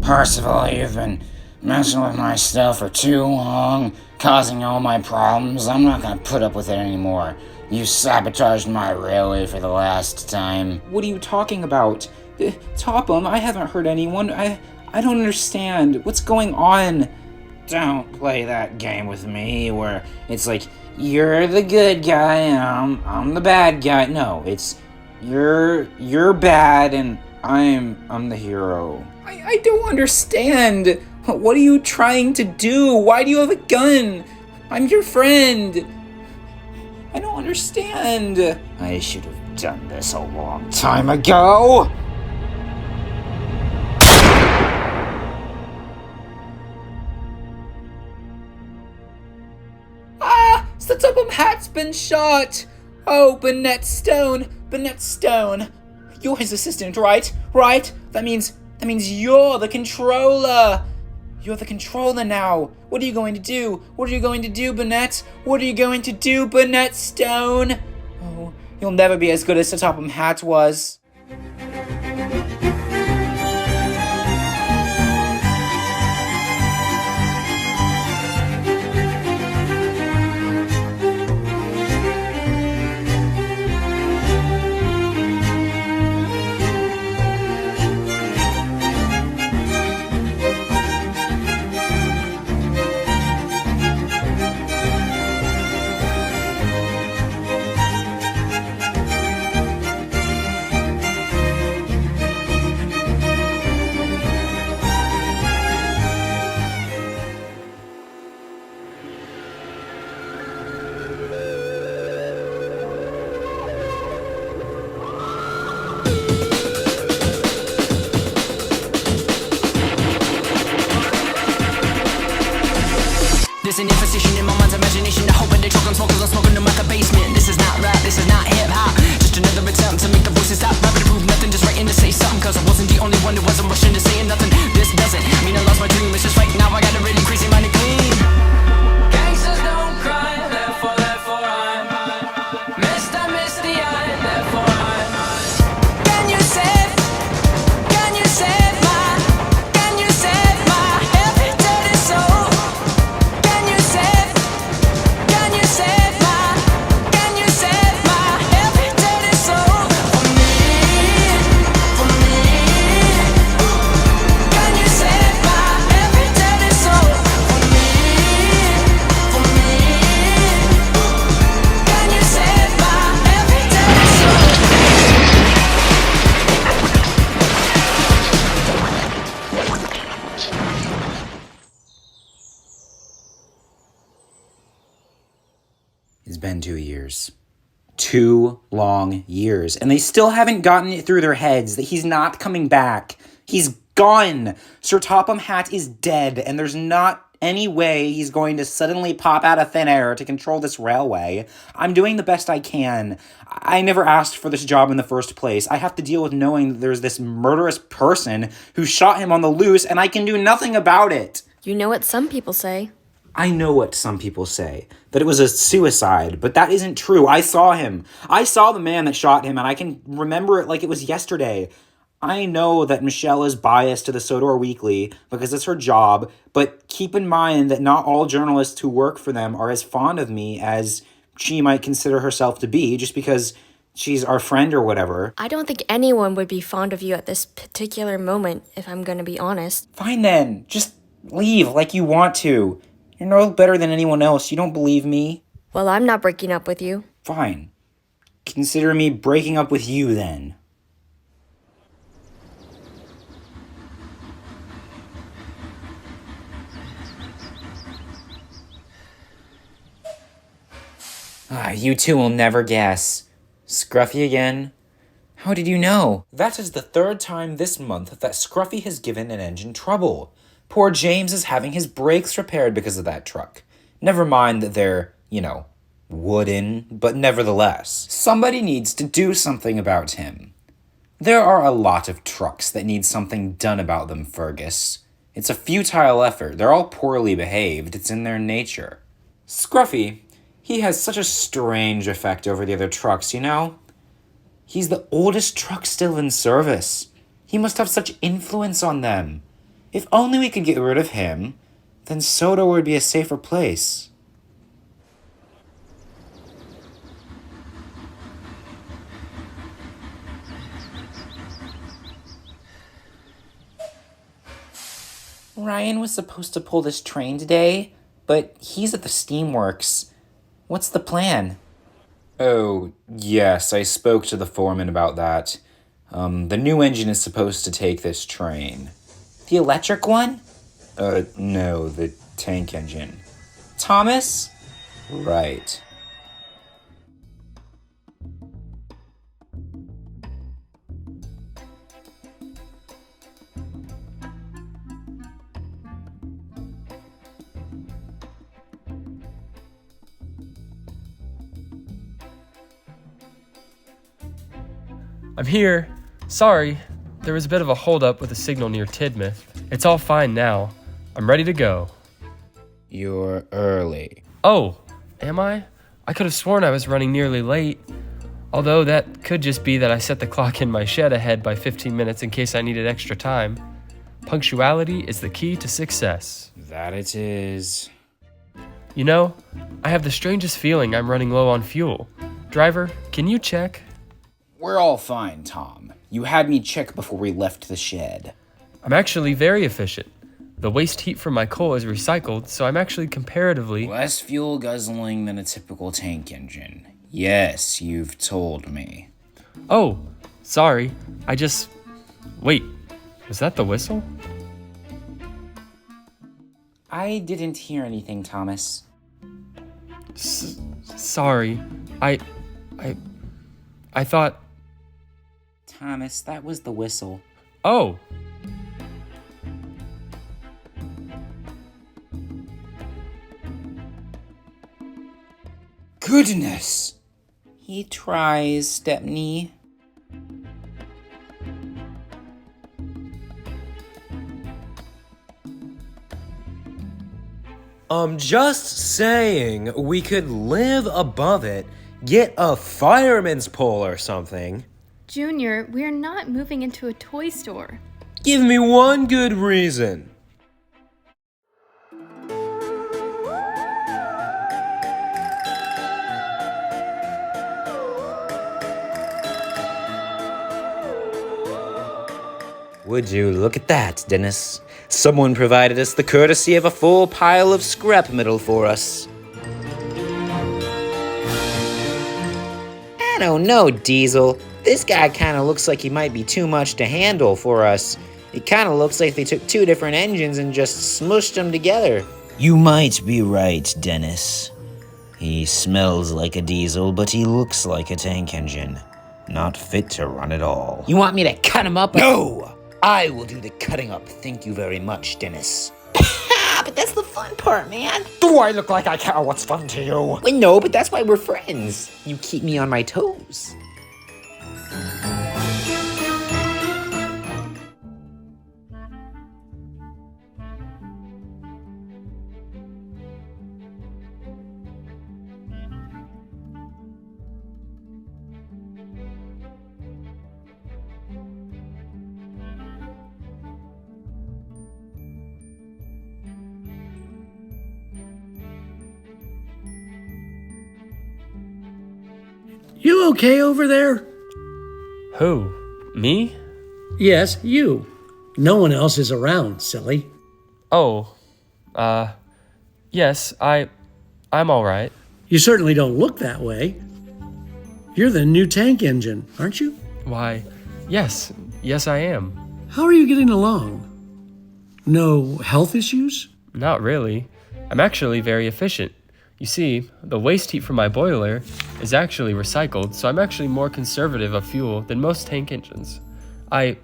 Percival, you've been messing with my stuff for too long, causing all my problems. I'm not gonna put up with it anymore. You sabotaged my railway for the last time. What are you talking about? Topham, I haven't hurt anyone. I don't understand. What's going on? Don't play that game with me where it's like, you're the good guy and I'm the bad guy. No, it's you're bad and I'm the hero. I don't understand. What are you trying to do? Why do you have a gun? I'm your friend. I don't understand. I should have done this a long time ago. The Topham hat's been shot! Oh, Bennett Stone! You're his assistant, right? That means you're the controller! You're the controller now! What are you going to do? Bennett? What are you going to do, Bennett Stone? Oh, you'll never be as good as the Topham hat was. There's an imposition in my mind's imagination. I hope they choke on smokers, I'm smoking them at the basement. This is not rap, this is not hip-hop. Just another attempt to make the voices stop rapping to prove nothing, just writing to say something. Cause I wasn't the only one who wasn't rushing to saying nothing. This doesn't mean I lost my dream, it's just right now I got a really crazy mind to clean. Gangsters don't cry, therefore I'm Mr. I, therefore I'm Can you save my every dirty soul? Can you save my every dirty soul? For me. Can you save my every dirty soul? For me. Can you save my every dirty soul? It's been 2 years. 2 long years. And they still haven't gotten it through their heads that he's not coming back. He's gone. Sir Topham Hatt is dead, and there's not any way he's going to suddenly pop out of thin air to control this railway. I'm doing the best I can. I never asked for this job in the first place. I have to deal with knowing that there's this murderous person who shot him on the loose, and I can do nothing about it. You know what some people say. I know what some people say, that it was a suicide, but that isn't true. I saw him. I saw the man that shot him, and I can remember it like it was yesterday. I know that Michelle is biased to the Sodor Weekly because it's her job, but keep in mind that not all journalists who work for them are as fond of me as she might consider herself to be, just because she's our friend or whatever. I don't think anyone would be fond of you at this particular moment, if I'm gonna be honest. Fine then. Just leave like you want to. You're no better than anyone else. You don't believe me? Well, I'm not breaking up with you. Fine. Consider me breaking up with you then. You two will never guess. Scruffy again? How did you know? That is the 3rd time this month that Scruffy has given an engine trouble. Poor James is having his brakes repaired because of that truck. Never mind that they're, wooden, but nevertheless. Somebody needs to do something about him. There are a lot of trucks that need something done about them, Fergus. It's a futile effort. They're all poorly behaved. It's in their nature. Scruffy, he has such a strange effect over the other trucks, He's the oldest truck still in service. He must have such influence on them. If only we could get rid of him, then Sodor would be a safer place. Ryan was supposed to pull this train today, but he's at the steamworks. What's the plan? Oh, yes, I spoke to the foreman about that. The new engine is supposed to take this train. The electric one? No, the tank engine. Thomas? Right. I'm here. Sorry, there was a bit of a holdup with a signal near Tidmouth. It's all fine now. I'm ready to go. You're early. Oh, am I? I could have sworn I was running nearly late. Although that could just be that I set the clock in my shed ahead by 15 minutes in case I needed extra time. Punctuality is the key to success. That it is. You know, I have the strangest feeling I'm running low on fuel. Driver, can you check? We're all fine, Tom. You had me check before we left the shed. I'm actually very efficient. The waste heat from my coal is recycled, so I'm actually comparatively... Less fuel guzzling than a typical tank engine. Yes, you've told me. Oh, sorry. Wait, was that the whistle? I didn't hear anything, Thomas. Sorry. I thought... Thomas, that was the whistle. Oh! Goodness! He tries, Stepney. I'm just saying we could live above it, get a fireman's pole or something. Junior, we're not moving into a toy store. Give me one good reason. Would you look at that, Dennis? Someone provided us the courtesy of a full pile of scrap metal for us. I don't know, Diesel. This guy kind of looks like he might be too much to handle for us. It kind of looks like they took two different engines and just smushed them together. You might be right, Dennis. He smells like a diesel, but he looks like a tank engine. Not fit to run at all. You want me to cut him up? No! I will do the cutting up. Thank you very much, Dennis. But that's the fun part, man. Do I look like I care what's fun to you? Well, no, but that's why we're friends. You keep me on my toes. You okay over there? Who? Me? Yes, you. No one else is around, silly. Oh, yes, I'm alright. You certainly don't look that way. You're the new tank engine, aren't you? Why, yes I am. How are you getting along? No health issues? Not really. I'm actually very efficient. You see, the waste heat from my boiler is actually recycled, so I'm actually more conservative of fuel than most tank engines. I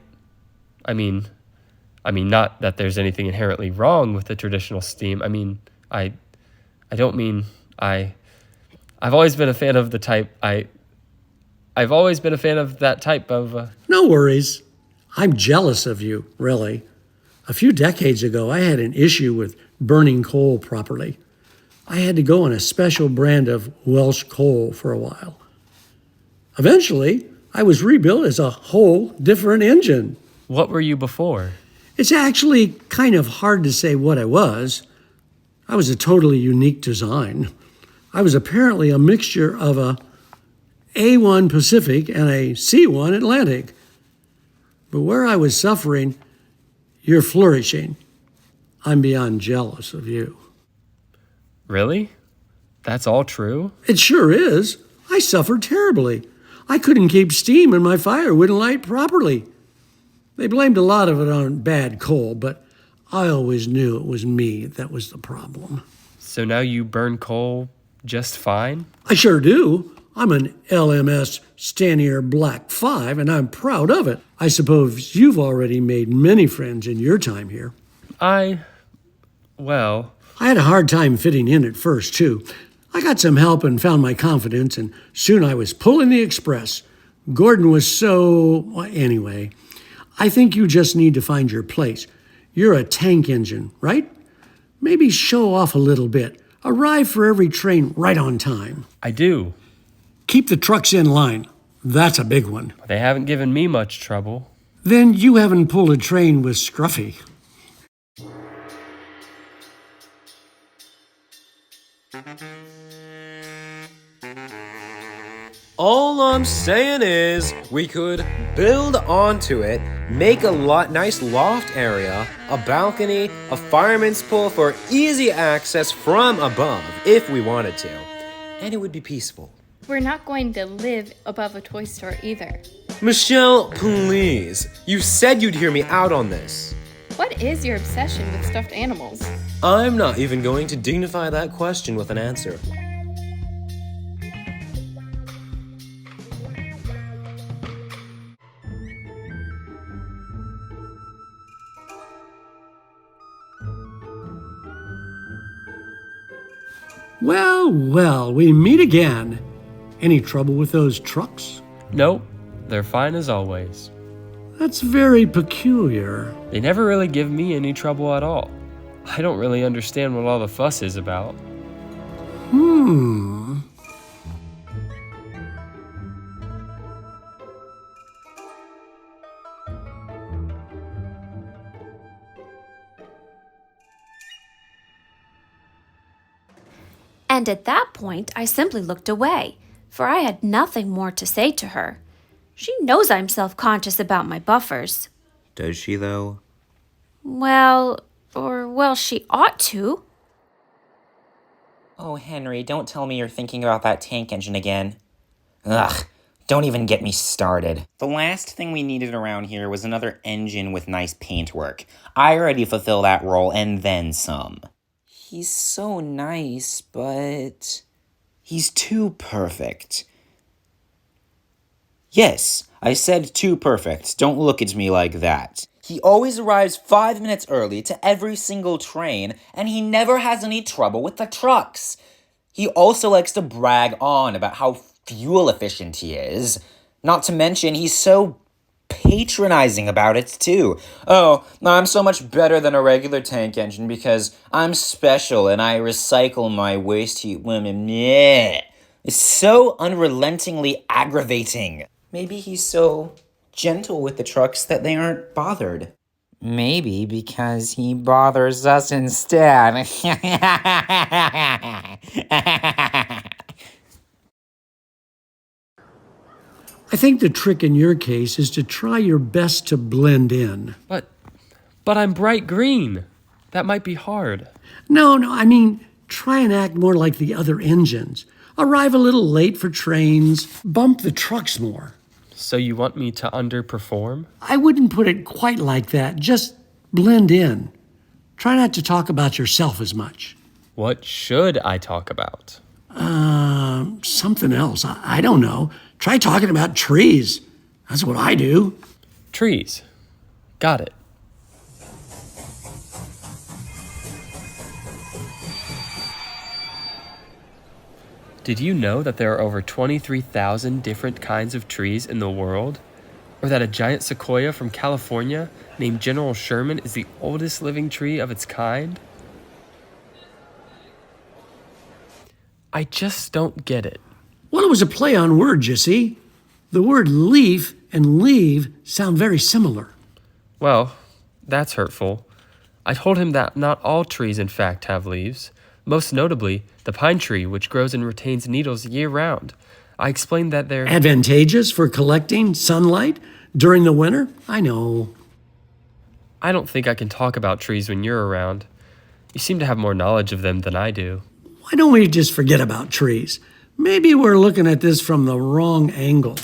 mean, not that there's anything inherently wrong with the traditional steam. I don't mean I've always been a fan of the type I've always been a fan of that type of No worries. I'm jealous of you, really. A few decades ago, I had an issue with burning coal properly. I had to go on a special brand of Welsh coal for a while. Eventually, I was rebuilt as a whole different engine. What were you before? It's actually kind of hard to say what I was. I was a totally unique design. I was apparently a mixture of a A1 Pacific and a C1 Atlantic. But where I was suffering, you're flourishing. I'm beyond jealous of you. Really? That's all true? It sure is. I suffered terribly. I couldn't keep steam and my fire wouldn't light properly. They blamed a lot of it on bad coal, but I always knew it was me that was the problem. So now you burn coal just fine? I sure do. I'm an LMS Stanier Black 5, and I'm proud of it. I suppose you've already made many friends in your time here. Well... I had a hard time fitting in at first, too. I got some help and found my confidence, and soon I was pulling the express. Gordon was so... Well, anyway, I think you just need to find your place. You're a tank engine, right? Maybe show off a little bit. Arrive for every train right on time. I do. Keep the trucks in line. That's a big one. They haven't given me much trouble. Then you haven't pulled a train with Scruffy. All I'm saying is we could build onto it, make a nice loft area, a balcony, a fireman's pool for easy access from above if we wanted to. And it would be peaceful. We're not going to live above a toy store either. Michelle, please. You said you'd hear me out on this. What is your obsession with stuffed animals? I'm not even going to dignify that question with an answer. Well, we meet again. Any trouble with those trucks? Nope, they're fine as always. That's very peculiar. They never really give me any trouble at all. I don't really understand what all the fuss is about. And at that point, I simply looked away, for I had nothing more to say to her. She knows I'm self-conscious about my buffers. Does she, though? Well, she ought to. Oh, Henry, don't tell me you're thinking about that tank engine again. Ugh, don't even get me started. The last thing we needed around here was another engine with nice paintwork. I already fulfill that role and then some. He's so nice, but he's too perfect. Yes, I said too perfect. Don't look at me like that. He always arrives 5 minutes early to every single train, and he never has any trouble with the trucks. He also likes to brag on about how fuel efficient he is. Not to mention, he's so patronizing about it, too. Oh, I'm so much better than a regular tank engine because I'm special and I recycle my waste heat women. Yeah. It's so unrelentingly aggravating. Maybe he's so gentle with the trucks that they aren't bothered. Maybe because he bothers us instead. I think the trick in your case is to try your best to blend in. But I'm bright green. That might be hard. No, I mean, try and act more like the other engines. Arrive a little late for trains, bump the trucks more. So you want me to underperform? I wouldn't put it quite like that. Just blend in. Try not to talk about yourself as much. What should I talk about? Something else. I don't know. Try talking about trees. That's what I do. Trees. Got it. Did you know that there are over 23,000 different kinds of trees in the world? Or that a giant sequoia from California named General Sherman is the oldest living tree of its kind? I just don't get it. Well, it was a play on words, you see. The word leaf and leave sound very similar. Well, That's hurtful. I told him that not all trees, in fact, have leaves, most notably the pine tree, which grows and retains needles year-round. I explained that they're Advantageous for collecting sunlight during the winter? I know. I don't think I can talk about trees when you're around. You seem to have more knowledge of them than I do. Why don't we just forget about trees? Maybe we're looking at this from the wrong angle.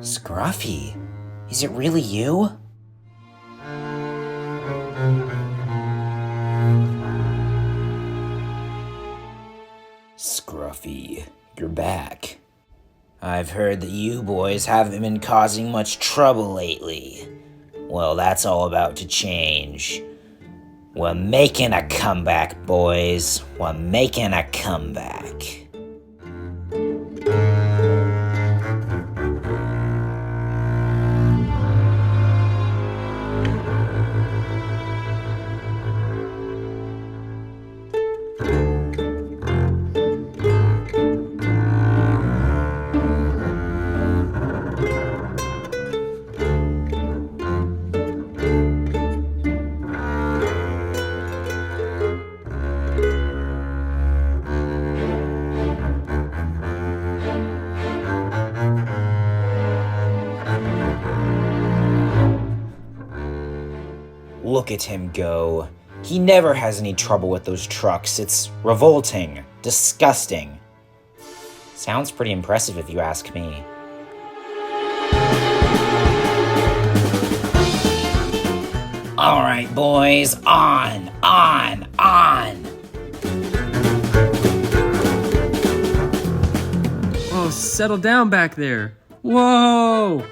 Scruffy, is it really you? Scruffy, you're back. I've heard that you boys haven't been causing much trouble lately. Well, that's all about to change. We're making a comeback, boys. We're making a comeback. Look at him go. He never has any trouble with those trucks. It's revolting, disgusting. Sounds pretty impressive if you ask me. All right, boys, on. Oh, settle down back there. Whoa!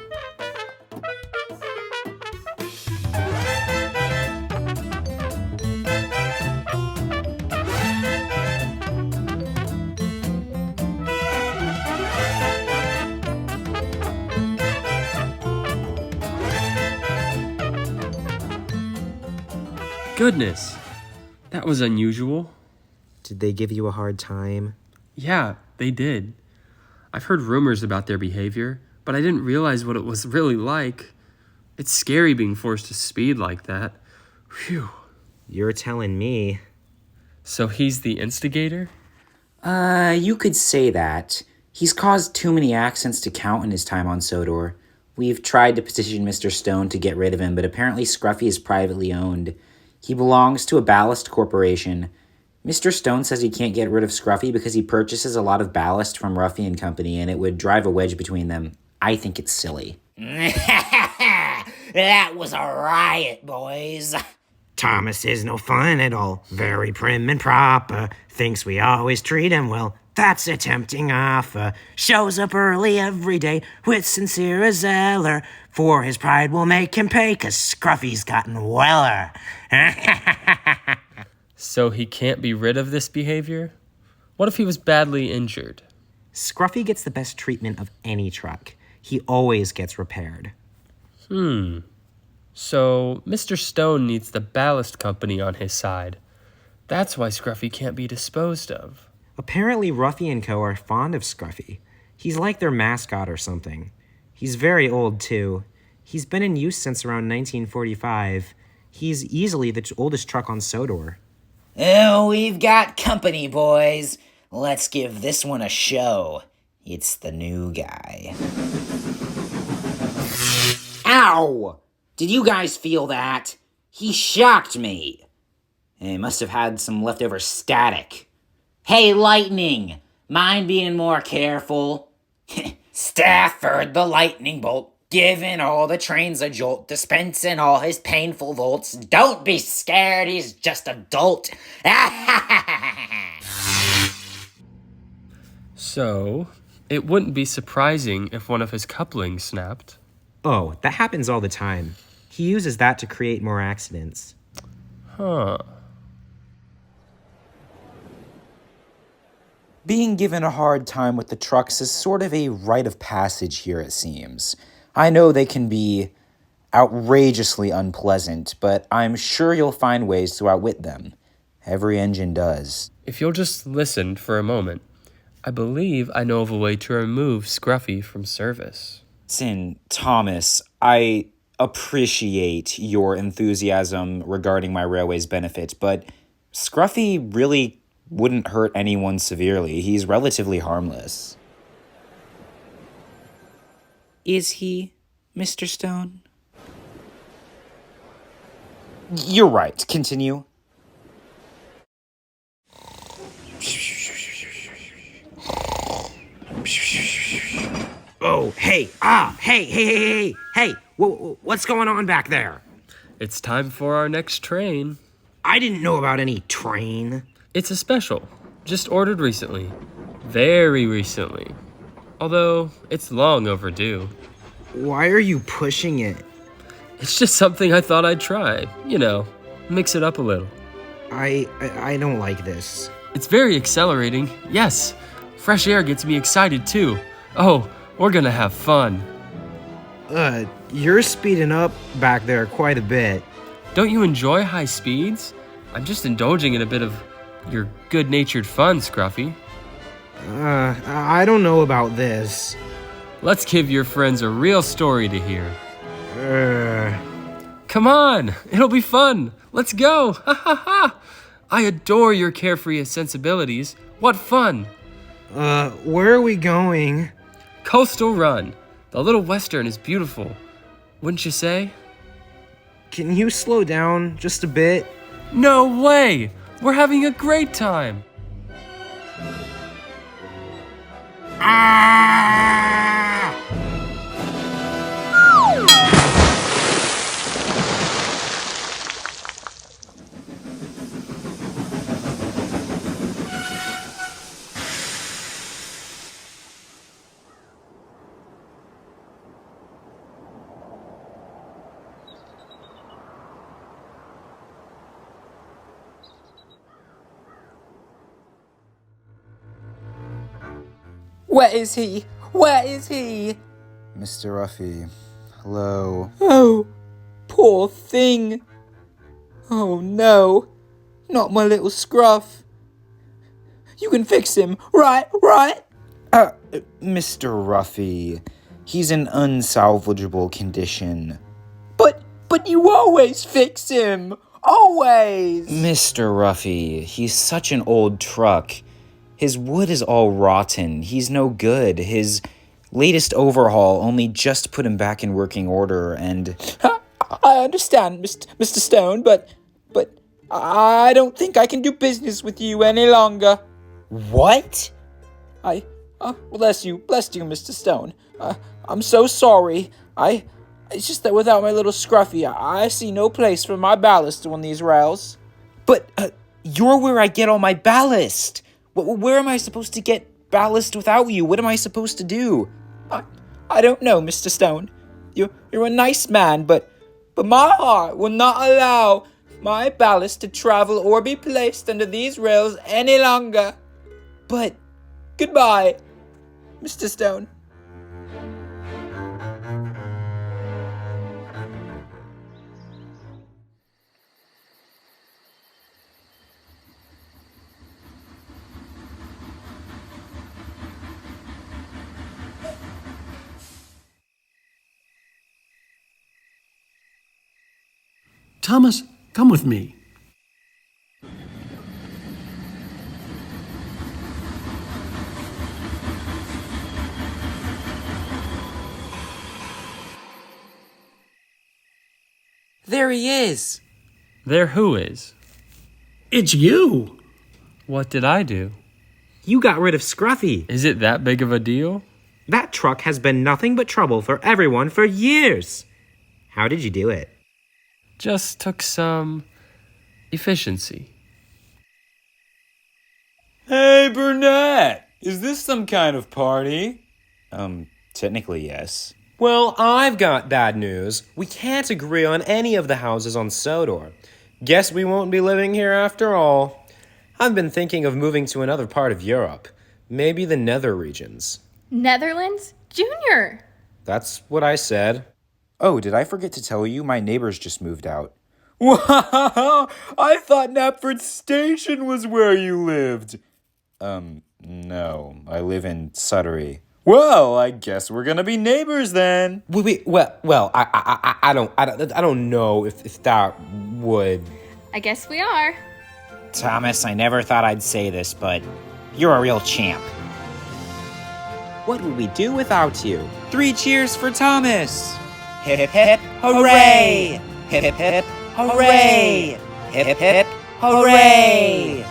Goodness, that was unusual. Did they give you a hard time? Yeah, they did. I've heard rumors about their behavior, but I didn't realize what it was really like. It's scary being forced to speed like that. Phew. You're telling me. So he's the instigator? You could say that. He's caused too many accidents to count in his time on Sodor. We've tried to petition Mr. Stone to get rid of him, but apparently Scruffy is privately owned. He belongs to a ballast corporation. Mr. Stone says he can't get rid of Scruffy because he purchases a lot of ballast from Ruffy and Company, and it would drive a wedge between them. I think it's silly. That was a riot, boys. Thomas is no fun at all. Very prim and proper. Thinks we always treat him well. That's a tempting offer. Shows up early every day with sincere zealor. For his pride will make him pay, 'cause Scruffy's gotten weller. So he can't be rid of this behavior? What if he was badly injured? Scruffy gets the best treatment of any truck. He always gets repaired. So Mr. Stone needs the ballast company on his side. That's why Scruffy can't be disposed of. Apparently Ruffy and Co. are fond of Scruffy. He's like their mascot or something. He's very old, too. He's been in use since around 1945. He's easily the oldest truck on Sodor. Oh, we've got company, boys. Let's give this one a show. It's the new guy. Ow! Did you guys feel that? He shocked me. He must have had some leftover static. Hey, Lightning! Mind being more careful? Stafford the Lightning Bolt, giving all the trains a jolt, dispensing all his painful volts. Don't be scared, he's just a dolt. So, it wouldn't be surprising if one of his couplings snapped. Oh, that happens all the time. He uses that to create more accidents. Huh. Being given a hard time with the trucks is sort of a rite of passage here, it seems. I know they can be outrageously unpleasant, but I'm sure you'll find ways to outwit them. Every engine does. If you'll just listen for a moment, I believe I know of a way to remove Scruffy from service. Listen, Thomas, I appreciate your enthusiasm regarding my railway's benefits, but Scruffy really wouldn't hurt anyone severely. He's relatively harmless. Is he, Mr. Stone? You're right. Continue. Oh, hey, hey, what's going on back there? It's time for our next train. I didn't know about any train. It's a special, just ordered recently. Very recently. Although, it's long overdue. Why are you pushing it? It's just something I thought I'd try. You know, mix it up a little. I don't like this. It's very accelerating, yes. Fresh air gets me excited too. Oh, we're gonna have fun. You're speeding up back there quite a bit. Don't you enjoy high speeds? I'm just indulging in a bit of your good-natured fun, Scruffy. I don't know about this. Let's give your friends a real story to hear. Come on, it'll be fun. Let's go. Ha ha ha. I adore your carefree sensibilities. What fun. Where are we going? Coastal Run. The little western is beautiful. Wouldn't you say? Can you slow down just a bit? No way. We're having a great time. Where is he? Where is he? Mr. Ruffy, hello. Oh, poor thing. Oh no, not my little Scruff. You can fix him, right? Mr. Ruffy, he's in unsalvageable condition. But you always fix him, always. Mr. Ruffy, he's such an old truck. His wood is all rotten. He's no good. His latest overhaul only just put him back in working order, and... I understand, Mr. Stone, but I don't think I can do business with you any longer. What? Bless you, Mr. Stone. I'm so sorry. It's just that without my little Scruffy, I see no place for my ballast on these rails. But, you're where I get all my ballast. Where am I supposed to get ballast without you? What am I supposed to do? I don't know, Mr. Stone. You're a nice man, but my heart will not allow my ballast to travel or be placed under these rails any longer. But... Goodbye, Mr. Stone. Thomas, come with me. There he is. There who is? It's you. What did I do? You got rid of Scruffy. Is it that big of a deal? That truck has been nothing but trouble for everyone for years. How did you do it? Just took some efficiency. Hey, Burnett! Is this some kind of party? Technically, yes. Well, I've got bad news. We can't agree on any of the houses on Sodor. Guess we won't be living here after all. I've been thinking of moving to another part of Europe. Maybe the nether regions. Netherlands? Junior! That's what I said. Oh, did I forget to tell you? My neighbors just moved out. Wow! I thought Knapford Station was where you lived. No. I live in Suttery. Well, I guess we're gonna be neighbors then. I don't know if that would. I guess we are. Thomas, I never thought I'd say this, but you're a real champ. What would we do without you? 3 cheers for Thomas! Hip hip hip, hooray! Hip hip hip, hooray! Hip hip, hooray!